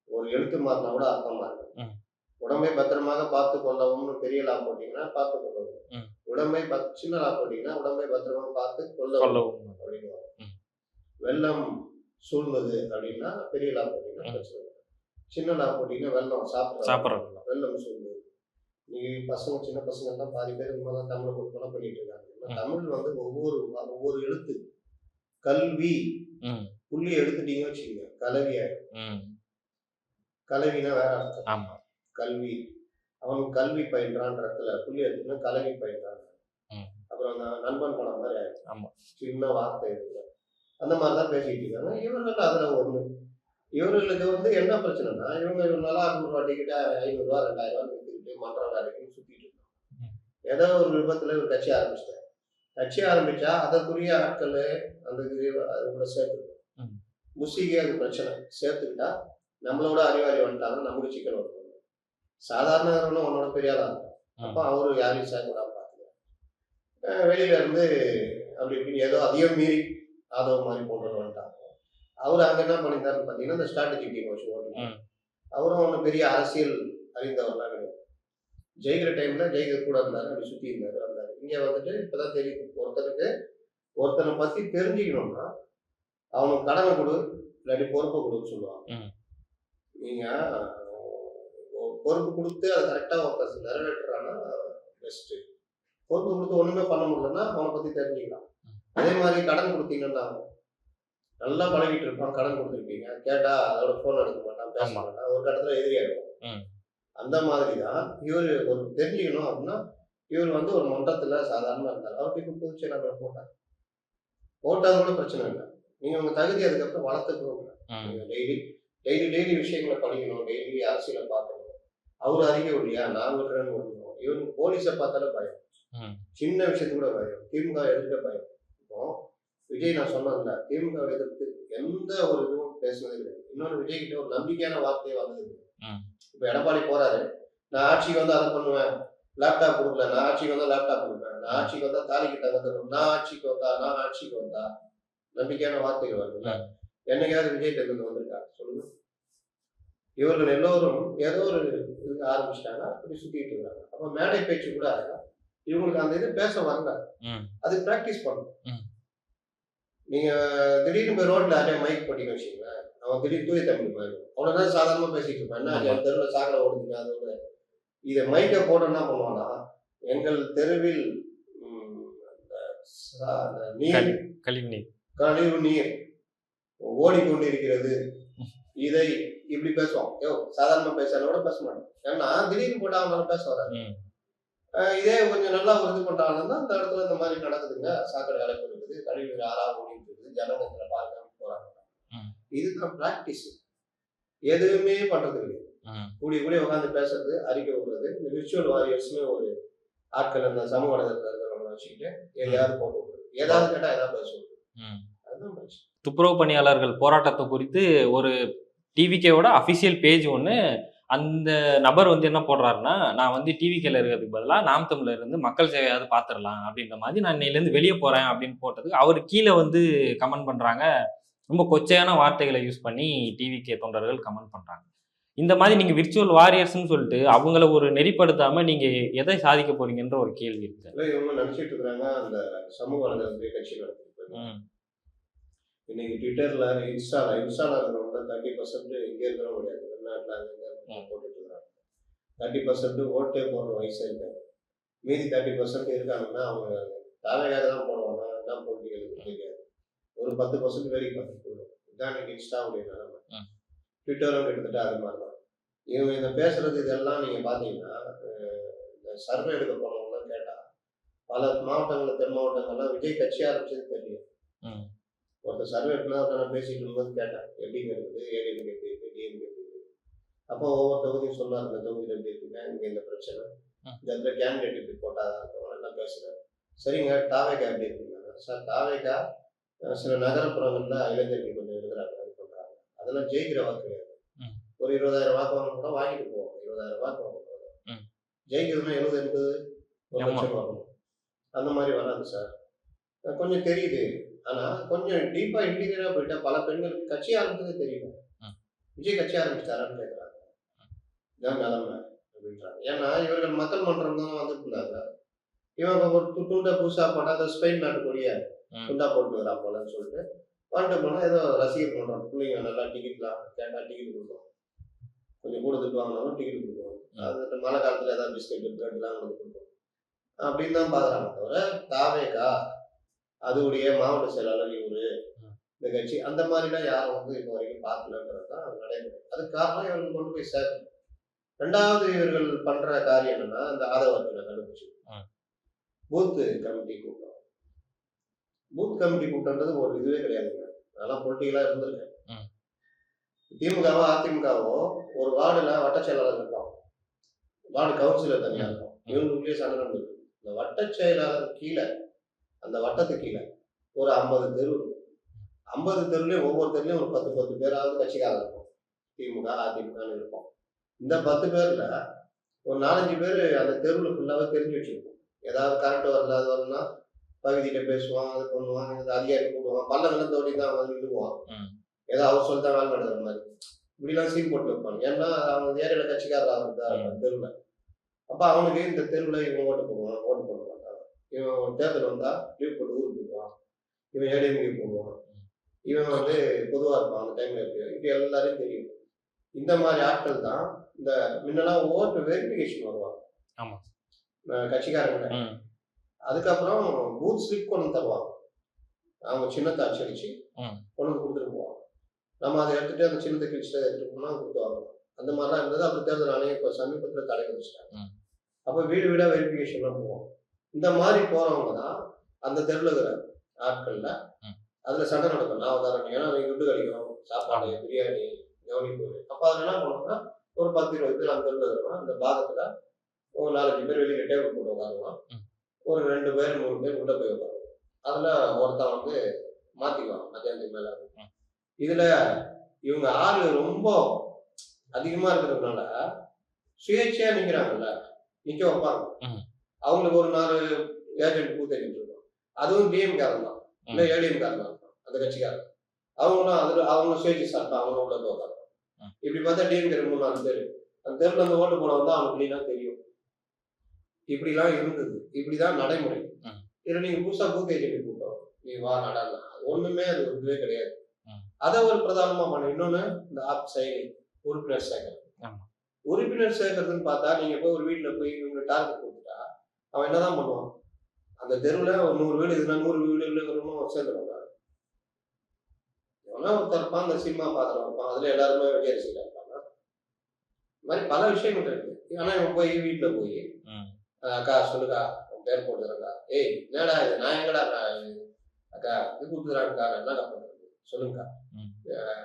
ஒரு எழுத்து மாறினா கூட அர்த்தம் மாறும். உடம்பை பத்திரமாக பார்த்து கொள்ளவும்னு பெரிய லா போட்டீங்கன்னா பார்த்து கொள்ளவும், உடம்பை சின்ன லா போட்டீங்கன்னா உடம்பை பத்திரமா பார்த்து கொள்ளவும் அப்படின்னு வரும். வெள்ளம் சூழ்ந்தது அப்படின்னா பெரிய லா போட்டீங்கன்னா பிரச்சனை. சின்ன லா போட்டீங்கன்னா வெள்ளம் சாப்பிட்றோம், வெள்ளம் சூழ்ந்தது. நீ பசங்க சின்ன பசங்க எல்லாம் பாதி பேர் இந்த மாதிரி தான் தமிழை கொலை பண்ணிட்டு இருக்காங்க. தமிழ் வந்து ஒவ்வொரு எழுத்து கல்வி புள்ளி எடுத்துட்டீங்கன்னு வச்சுக்கோங்க, கலவியாயிடும். கலவினா வேற அர்த்தம். கல்வி, அவன் கல்வி பயின்றான்ற இடத்துல புள்ளி எடுத்துன்னா கலவி பயின்றாங்க. அப்புறம் அந்த நண்பன் படம் மாதிரி ஆயிடும். சின்ன வார்த்தை இருக்கு. அந்த மாதிரிதான் பேசிட்டு இருக்காங்க. இவர்கள் அதுல ஒண்ணு. இவர்களுக்கு வந்து என்ன பிரச்சனைனா, இவங்க நல்லா 200 டிக்கெட் 500 2000 வித்துக்கிட்டு மன்றம் வேலைக்குன்னு சுத்திட்டு இருக்காங்க. ஏதோ ஒரு விபத்துல ஒரு கட்சி ஆரம்பிச்சிட்டாங்க. கட்சி ஆரம்பிச்சா அதற்குரிய ஆட்கள் அந்த அது கூட சேர்த்துக்கணும். முஸ்லிக்கு அது பிரச்சனை. சேர்த்துக்கிட்டா நம்மளோட அறிவாளி வந்துட்டாங்க, நமக்கு சிக்கல் வரும். சாதாரண உன்னோட பெரிய ஆளா இருக்கும். அப்போ அவரு யாரையும் சேர்க்கூடாம பார்த்துக்கலாம். வெளியில இருந்து அப்படி இப்படின்னு ஏதோ அதையும் மீறி ஆதவ மாதிரி போட்டு வந்துட்டாங்க. அவர் அங்கே என்ன பண்ணியிருந்தாருன்னு பார்த்தீங்கன்னா, இந்த ஸ்ட்ராட்டஜி டீம் வச்சு ஓட்டு. அவரும் ஒன்றும் பெரிய அரசியல் அறிந்தவர்லாம் கிடையாது. ஜெயிக்கிற டைம்ல ஜெயிக்க கூட இருந்தாரு, அப்படி சுற்றி இருந்தாரு வந்தாரு. இங்கே வந்துட்டு இப்போதான் தெரியுது, ஒருத்தனை பற்றி தெரிஞ்சுக்கணும்னா அவனுக்கு கடனை கொடு, இல்லாட்டி பொறுப்பை கொடுன்னு சொல்லுவாங்க. நீங்கள் பொறுப்பு கொடுத்து அதை கரெக்டாக ஒருத்தர் நிறைவேற்றுறான்னா பெஸ்ட்டு. பொறுப்பு கொடுத்து ஒன்றுமே பண்ண முடியலன்னா அவனை பற்றி தெரிஞ்சுக்கலாம். அதே மாதிரி கடன் கொடுத்தீங்கன்னா நல்லா பழகிட்டு இருப்பான், கடன் கொடுத்துருப்பீங்க, கேட்டா அதோட போன் எடுக்க மாட்டான், பேச மாட்டான், ஒரு கட்டத்துல எதிரியாயிடும். அந்த மாதிரிதான் இவர் ஒரு தெரிஞ்சுக்கணும் அப்படின்னா, இவர் வந்து ஒரு மன்றத்துல சாதாரணமா இருந்தார். அவருக்கு இப்போ பொதுச்செயலாளரை போட்டது கூட பிரச்சனை இல்லை. நீங்க உங்க தகுதி அதுக்கப்புறம் வளர்த்துக்கணும். டெய்லி விஷயங்களை படிக்கணும், டெய்லி அரசியலை பார்க்கணும். அவரு அறிக்கை விடியா நான் விடுறேன்னு விடணும். இவருக்கு போலீஸை பார்த்தாலே பயம், சின்ன விஷயத்துக்கு கூட பயம், திமுக எதிர்க்க பயம். இப்போ விஜய் நான் சொன்னதில்ல, திமுக எதிர்த்து எந்த ஒரு இதுவும் பேசுனதே கிடையாது. இன்னொன்று விஜய் கிட்ட ஒரு நம்பிக்கையான வார்த்தையே வந்தது கிடையாது. இப்போ எடப்பாடி போறாரு, நான் ஆட்சிக்கு வந்து அதை பண்ணுவேன், லேப்டாப் கொடுக்கல, நான் ஆட்சிக்கு வந்தா லேப்டாப் கொடுப்பேன், நான் ஆட்சிக்கு வந்தா தாலி கிட்ட வந்துடும், நான் ஆட்சிக்கு வந்தா நம்பிக்கையான வார்த்தைகள் வருதுல்ல. என்னைக்காவது விஜய் இருந்து வந்திருக்கா சொல்லுங்க? இவர்கள் எல்லோரும் ஏதோ ஒரு இது ஆரம்பிச்சிட்டாங்க, அப்படி சுத்திட்டு இருக்காங்க. அப்ப மேடை பேச்சு கூட இவங்களுக்கு அந்த இது பேச வரல, அது பிராக்டிஸ் பண்ணணும். நீங்க திடீர்னு போய் ரோட்ல யாரையா மைக் போட்டிங்க வச்சுங்களேன், அவன் திடீர்னு தூய தமிழ் போயிடும். அவ்வளவுதான் சாதாரணமா பேசிட்டு இருப்பான். என்ன தெருவில் சாக்கடை ஓடுதுங்க, அதோட இதை மைக்கை போட என்ன பண்ணுவான்னா, எங்கள் தெருவில் கழிவு நீர் ஓடிக்கொண்டிருக்கிறது, இதை இப்படி பேசுவான். சாதாரணமா பேசாலும் பேச மாட்டோம். ஏன்னா திடீர்னு போட்டா அவனால பேச வராது. இதே கொஞ்சம் நல்லா இது பண்றாங்கன்னா அந்த இடத்துல இந்த மாதிரி நடக்குதுங்க, சாக்கடை அழைப்பு இருக்குது, கழிவு ஆறா ஓடிட்டு இருக்குது, ஜனங்கத்துல பார்க்காம போறாங்க. இதுதான் பிராக்டிஸ். எதுவுமே பண்றது கிடையாது. கூடிய உட்காந்து பேசுறது, அறிக்கை விடுறது. இந்த விர்ச்சுவல் வாரியர்ஸ்னு ஒரு ஆட்கள் அந்த சமூக வலைதளத்தில் இருக்கிறவங்க வச்சுக்கிட்டு எதையாவது போட்டு விடுறது, ஏதாவது கேட்டா ஏதாவது பேசுவது. அதுதான் பிரச்சனை. துப்புரவு பணியாளர்கள் போராட்டத்தை குறித்து ஒரு டிவிகேவோட அஃபிஷியல் பேஜ் ஒன்று, அந்த நபர் வந்து என்ன போடுறாருன்னா, நான் வந்து டிவிகேல இருக்கிறதுக்கு பதிலாக நாம் தமிழ்ல இருந்து மக்கள் சேவையாவது பார்த்துடலாம் அப்படின்ற மாதிரி நான் இன்னையிலேருந்து வெளியே போகிறேன் அப்படின்னு போட்டதுக்கு அவர் கீழே வந்து கமெண்ட் பண்ணுறாங்க, ரொம்ப கொச்சையான வார்த்தைகளை யூஸ் பண்ணி டிவிகே தொண்டர்கள் கமெண்ட் பண்றாங்க. இந்த மாதிரி நீங்க விர்ச்சுவல் வாரியர்ஸ்னு சொல்லிட்டு அவங்கள ஒரு நெறிப்படுத்தாம நீங்க எதை சாதிக்க போறீங்கன்ற ஒரு கேள்வி இருக்கு. இவங்க நினைச்சிட்டு இருக்கிறாங்க அந்த சமூக வலைதளத்திலே கட்சி நடத்திட்டு இன்னைக்கு ட்விட்டர்ல இன்ஸ்டால இருக்கிறவங்க 30% இங்கே இருக்கிறவங்க கிடையாது, வெளிநாட்டில் அங்கே போட்டுட்டு இருக்காங்க. 30% ஓட்டே போடுற வயசே இருக்காது. மீதி 30% இருக்காங்கன்னா அவங்க தாவையாக தான் போடுவாங்க, என்ன பொலிட்டிகளுக்கு தெரியாது. ஒரு 10% வேலைக்கு பார்த்துட்டு இதான் இன்னைக்கு இன்ஸ்டாவுடைய நிலைமை. ட்விட்டரும் கிட்டத்தட்ட அது மாதிரி தான். இவங்க இதை பேசுறது இதெல்லாம் நீங்க பாத்தீங்கன்னா இந்த சர்வே எடுக்க போனவங்களாம் கேட்டா பல மாவட்டங்கள், தென் மாவட்டங்கள்லாம் விஜய் கட்சி ஆரம்பிச்சது தெரியும். ஒருத்தர் சர்வே எடுக்கணும் பேசிட்டு இருக்கும்போது கேட்டேன் எப்படிங்க இருக்குது, ஏடிஎம்கே எப்படி இருக்கு, டிஎம்கே எப்படி இருக்கு. அப்போ ஒவ்வொரு தொகுதியும் சொன்னார், இந்த தொகுதியில் எப்படி இருக்குங்க, இங்க இந்த பிரச்சனை, இந்த இடத்துல கேண்டிடேட் இப்படி போட்டாதான் இருக்கவங்க எல்லாம் பேசுறேன். சரிங்க, தாவேக்கா எப்படி இருக்குங்க சார்? தாவேக்கா சில நகரப்புறங்கள்ல இளைஞர்கள் கொஞ்சம் இருக்கிறாங்க, இது பண்றாங்க, அதெல்லாம் ஜெயிக்கிற வாக்கு கிடையாது. ஒரு 20,000 வாக்கு வாங்க கூட வாங்கிட்டு போவோம். 20,000 வாக்கு வாங்க போவோம். ஜெயிக்கிறதுனா 70 1 லட்சம் வரணும், அந்த மாதிரி வராது சார். கொஞ்சம் தெரியுது. ஆனா கொஞ்சம் டீப்பா இன்டீரியரா போயிட்டா பல பெண்களுக்கு கட்சி ஆரம்பிச்சதே தெரியல. விஜய் கட்சி ஆரம்பிச்சாரான்னு கேட்கறாங்க. இதான் நிலைமை அப்படின்றாங்க. ஏன்னா இவர்கள் மக்கள் மன்றம் தான் வந்துட்டு இருந்தாங்க. இவன் ஒரு துண்டா புதுசா போட்டா அந்த ஸ்பெயின் நாட்டுக்குரிய துண்டா போட்டு வரா போலன்னு சொல்லிட்டு வந்துட்டு போனா ஏதோ ரசிகர் பண்றோம். பிள்ளைங்க நல்லா டிக்கெட்லாம் கேட்டா டிக்கெட் கொடுக்கும், கொஞ்சம் கூட திட்டு வாங்கினாலும் டிக்கெட் கொடுக்கும். அது மழை காலத்துல ஏதாவது பிஸ்கெட் பிரெட்லாம் கொடுக்கும் அப்படின்னு தான் பாக்குறாங்க. தவிர தாவேக்கா அதுடைய மாவட்ட செயலாளர் இவரு இந்த கட்சி அந்த மாதிரிலாம் யாரும் இப்போ வரைக்கும் பார்க்கலன்றது தான் நடைமுறை. அதுக்கு காரணம் இவர்கள் கொண்டு போய் சேர்க்கணும். ரெண்டாவது இவர்கள் பண்ற காரியம் என்னன்னா இந்த ஆதரவர்களை கண்டுபிடிச்சு பூத் கமிட்டி கூட்டம். பூத் கமிட்டி கூட்டம்ன்றது ஒரு இதுவே கிடையாதுங்க. அதெல்லாம் பொலிட்டிக்கலா இருந்திருக்கேன். திமுகவோ அதிமுகவோ ஒரு வார்டுல வட்ட செயலாளர் இருப்பாங்க, வார்டு கவுன்சிலர் தனியா இருக்கும். இவங்களுக்குள்ளேயே சண்டை நடந்தது. இந்த வட்ட செயலாளர் கீழே, அந்த வட்டத்துக்கு கீழே ஒரு 50 தெரு இருக்கும். 50 தெருலையும் ஒவ்வொரு தெருலையும் ஒரு 10 பேராவது கட்சிக்காரர் இருக்கும். திமுக அதிமுகன்னு இருக்கும். இந்த 10 பேர்ல ஒரு 4-5 பேர் அந்த தெருவில் ஃபுல்லாவே தெரிஞ்சு வச்சிருக்கும். ஏதாவது கரெக்ட் வரல, அது வரலன்னா பகுதியிட்ட பேசுவான், அது பண்ணுவான், அதிகாரி கூடுவான், பள்ளங்கள்லாம் தோண்டி தான் வந்து நின்றுவான். ஏதோ அவர் சொல்லிதான் வேலை நடக்கிற மாதிரி இப்படிலாம் சீன் போட்டு வைப்பாங்க. ஏன்னா அவங்க ஏரியால கட்சிக்காரர் ஆகுது தெருவில். அப்ப அவனுக்கு இந்த தெருவில் இவன் ஓட்டு போடுவான், ஓட்டு போட மாட்டான். இவன் தேர்தல் வந்தா லீவ் போட்டு ஊருக்கு போடுவான், இவன் ஏடிஎம்கே போடுவான், இவன் வந்து பொதுவா இருப்பான் அந்த டைம்ல. இப்படி எல்லாரையும் தெரியும். இந்த மாதிரி ஆட்கள் தான் இந்த முன்னெல்லாம் ஓட்டு வெரிஃபிகேஷன் வருவாங்க கட்சிக்காரங்க. அதுக்கப்புறம் பூத் ஸ்லிப் கொண்டு தருவாங்க. அவங்க சின்னத்தை அச்சடிச்சு கொண்டு வந்து கொடுத்துட்டு போவாங்க. நம்ம அதை எடுத்துட்டு அந்த சின்னத்தை கிழிச்சுட்டு எடுத்துட்டு போனா கொடுத்து வாங்கலாம். அந்த மாதிரிலாம் இருந்தது. அப்புறம் தேர்தல் ஆணையம் இப்போ சமீபத்தில் தடை வச்சுட்டாங்க. அப்போ வீடு வீடா வெரிஃபிகேஷன்லாம் போவோம். இந்த மாதிரி போறவங்க தான் அந்த தெருவில் இருக்கிற ஆட்கள்ல அதுல சண்டை நடக்கும். நான் உதாரணம், ஏன்னா அவங்க துட்டு கிடைக்கும், சாப்பாடு, பிரியாணி, கவனிப்பு. அப்ப அதுல என்ன பண்ணுவோம்னா ஒரு 10-20 பேர் அந்த தெருவில் இருக்கிறோம். அந்த பாகத்துல ஒரு 4-5 பேர் வெளியில டேபிள் போட்டு உட்காருவோம், ஒரு 2 பேர் 3 பேர் உள்ள போய் உட்காருவோம். அதுல ஒருத்தன் வந்து மாத்திக்குவாங்க மத்தியானத்துக்கு மேல. இதுல இவங்க ஆளு ரொம்ப அதிகமா இருக்கிறதுனால சுயேட்சையா நிக்கிறாங்கல்ல, நிக்க வைப்பாங்க. அவங்களுக்கு ஒரு 4 ஏஜென்ட் பூத் ஏஜென்ட் இருக்கும். அதுவும் டிஎம் காரன் தான், இல்ல ஏடிஎம் காரன் தான் அந்த கட்சிக்காரன். அவங்களும் அதுல அவங்க சுயேட்சை சாப்பிட்டா அவங்க உள்ள போய் உட்காருவாங்க. இப்படி பார்த்தா டிஎம்கே 3-4 பேர் அந்த தெருவில் அந்த ஓட்டு போட வந்தா அவனுக்கு கிளீனா தெரியும். இப்படிலாம் இருந்தது. இப்படிதான் நடைமுறை. இதுல நீங்க புதுசா பூத் ஏஜென்ட் கூட்டம் நீ வா நடலாம், ஒண்ணுமே அது ஒரு இதுவே கிடையாது. அதை ஒரு பிரதானமா பண்ண. இன்னொன்னு இந்த ஆப் செயலி உறுப்பினர் சேர்க்கறது. உறுப்பினர் சேர்க்கறதுன்னு பார்த்தா நீங்க போய் ஒரு வீட்டுல போய் இவங்களுக்கு டார்கெட் கொடுத்துட்டா அவன் என்னதான் பண்ணுவான்? அந்த தெருவுல ஒரு 100 வீடு இதுனா 100 வீடுகளும் சேர்ந்துருவாங்க. எவனா ஒருத்தர் இருப்பான், அந்த சினிமா பாத்திரம் இருப்பான், அதுல எல்லாருமே வெட்டி அரிசியில இருப்பாங்க. இந்த மாதிரி பல விஷயங்கள் இருக்கு. ஆனா இவன் போய் வீட்டுல போய் அக்கா சொல்லுக்கா உன் பேர் போட்டுக்கிறேன்க்கா, ஏய் என்னடா இது, நான் எங்கடா அக்கா இது கொடுத்துறாங்கக்கா, நான் என்னக்கா பண்றது சொல்லுங்கக்கா,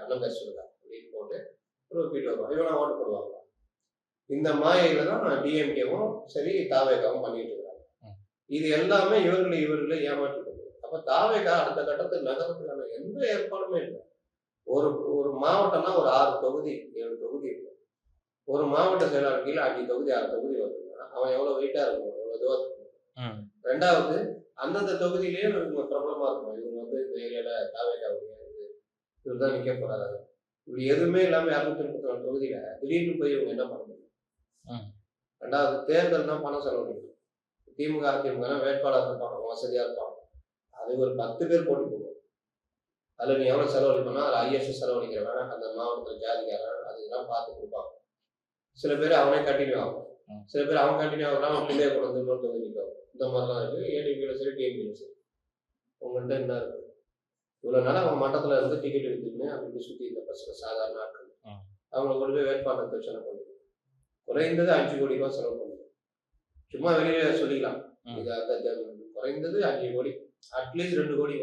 அண்ணன் பேர் சொல்லுக்கா அப்படின்னு போட்டு ஒரு வீட்டு வருவான். இவனா ஓட்டு போடுவாங்க. இந்த மாயையில தான் டிஎம்கேவும் சரி தாவேகாவும் பண்ணிட்டு இருக்காங்க. இது எல்லாமே இவர்களை ஏமாற்றி கொண்டு. அப்ப தாவேகா அடுத்த கட்டத்தில் நகரத்துக்கான எந்த ஏற்பாடுமே இல்லை. ஒரு மாவட்டம்னா ஒரு 6 தொகுதி 7 தொகுதி இருக்கு. ஒரு மாவட்ட செயலாளர் கீழே 5 தொகுதி 6 தொகுதி வருதுன்னா அவன் எவ்வளவு வெயிட்டா இருக்கும், எவ்வளவு இதுவா இருக்கும். ரெண்டாவது அந்தந்த தொகுதியிலேயே இவங்க பிரபலமா இருக்கும். இவங்க வந்து இந்த ஏரியால தாவேகா இது இவர் தான் நிற்க போறாரு. இப்படி எதுவுமே இல்லாமல் 234 தொகுதியில திடீர்னு போய் இவங்க என்ன பண்ண முடியும்? ரெண்டாவது தேர்தல் தான் பணம் செலவழிக்கணும். திமுக அதிமுக வேட்பாளர் இருப்பாங்க, வசதியா இருப்பாங்க. அது ஒரு 10 பேர் போட்டி போடுவோம். அதில் நீ எவ்வளோ செலவழிக்கணும்னா அதில் ஐஎஸ்எஸ் செலவழிக்கிற வேணா, அந்த மாவட்டத்தில் ஜாதிக்காரன் அதெல்லாம் பார்த்து கொடுப்பாங்க. சில பேர் அவனே கண்டினியூ ஆகும், சில பேர் அவன் கண்டினியூ ஆகலாம், அவன் பிள்ளைய கொண்டு வந்து இன்னொரு தொகுதி நிற்கும். இந்த மாதிரிலாம் இருக்குது. ஏடிபியிலும் சரி டிஎம்பியிலும் சரி. உங்கள்கிட்ட என்ன இருக்குது? இவ்வளோ நாள் அவங்க மட்டத்தில் இருந்து டிக்கெட் எடுத்துக்கின்னு அப்படி சுற்றி இந்த பசங்க சாதாரண ஆட்கள் அவங்களை கொண்டு போய் வேட்பாளர் பிரச்சனை பண்ணுது. குறைந்தது 5 கோடி ரூபாய் செலவு பண்ணுது. சும்மா வெளியே சொல்லிக்கலாம், இது அந்த குறைந்தது 5 கோடி, அட்லீஸ்ட் 2 கோடி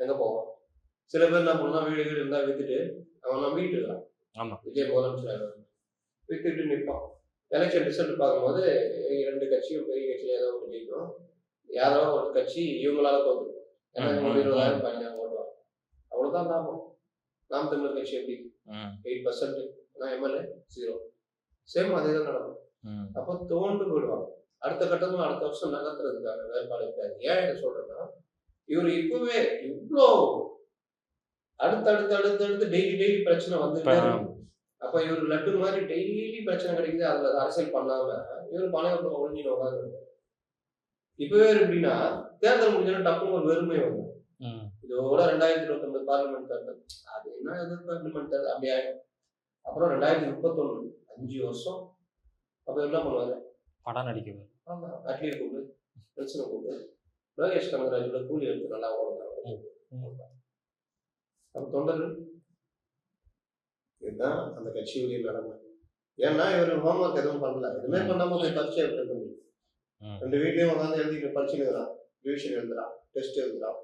எங்க போவான்? சில பேர் என்ன பண்ணா, வீடு இருந்தா வித்துட்டு அவன் நம்பிக்கிட்டு இருக்கான். விஜய் முதலமைச்சர் வித்துட்டு நிற்பான். எலெக்ஷன் ரிசல்ட் பார்க்கும்போது 2 கட்சியும் பெரிய கட்சியில ஏதோ ஒரு ஜெயிக்கும், யாரோ ஒரு கட்சி இவங்களால தோற்றுக்கும். ஏன்னா 20,000 15,000 ஓட்டுவாங்க, அவ்வளவுதான் லாபம். நாம் தமிழர் கட்சி எப்படி 8%, ஆனால் எம்எல்ஏ 0. சேம் அதே தான் நடக்கும். அப்போ தோண்டு போயிடுவாங்க. அடுத்த கட்டமும் அடுத்த வருஷம் நகர்த்துறதுக்காக வேறுபாடு இருக்காது. ஏன் என்ன சொல்றேன்னா, இவர் இப்பவே இவ்வளோ அடுத்தடுத்து டெய்லி பிரச்சனை வந்துட்டே இருக்கும். அப்ப இவர் லட்டு மாதிரி டெய்லி பிரச்சனை கிடைக்குது, அதுல அரசியல் பண்ணாம இவர் பணம் ஒழிஞ்சிட்டு உட்காந்து இப்பவே எப்படின்னா, தேர்தல் முடிஞ்சோன்னா டப்புன்னு ஒரு வெறுமை வரும். இதோட 2029 பார்லிமெண்ட் தேர்தல், அது என்ன பார்லிமெண்ட் தேர்தல் அப்படி ஆயிடும். அப்புறம் 2031 5 வருஷம். அப்ப என்ன பண்ணுவாரு? படம் நடிக்கிறது. ஆமா, அட்லி கூப்பிடு, பிரச்சனை கூப்பிடு, லோகேஷ் கனகராஜோட கூலி எடுத்து நல்லா ஓடுறாங்க. அப்ப தொண்டர்கள் இதுதான் அந்த கட்சியுடைய நிலைமை. ஏன்னா இவர் ஹோம்ஒர்க் எதுவும் பண்ணல, எதுவுமே பண்ணாம போய் பரீட்சை எழுத முடியும். 2 வீட்லயும் உட்காந்து எழுதிட்டு பரீட்சை எழுதுறான், ரிவிஷன் எழுதுறான், டெஸ்ட் எழுதுறான்,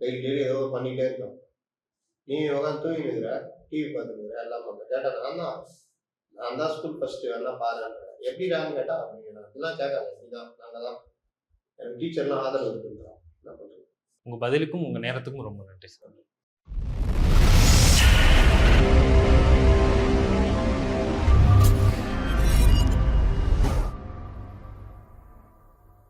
டெய்லி ஏதோ பண்ணிட்டே இருக்கான். நீ உட்காந்து தூங்கி இருக்கிற, டிவி பார்த்துக்கிற, எல்லாம் பண்ற. கேட்டா நான் தான் ஸ்கூல் ஃபர்ஸ்ட் எல்லாம் பாருன்ற. எப்படிடான்னு கேட்டா இதெல்லாம் கேட்காது. இப்படிதான் நாங்கள் தான் எனக்கு டீச்சர்லாம் ஆதரவு இருக்குன்றான். என்ன பண்றது? உங்க பதிலுக்கும் உங்க நேரத்துக்கும் ரொம்ப நன்றி சார்.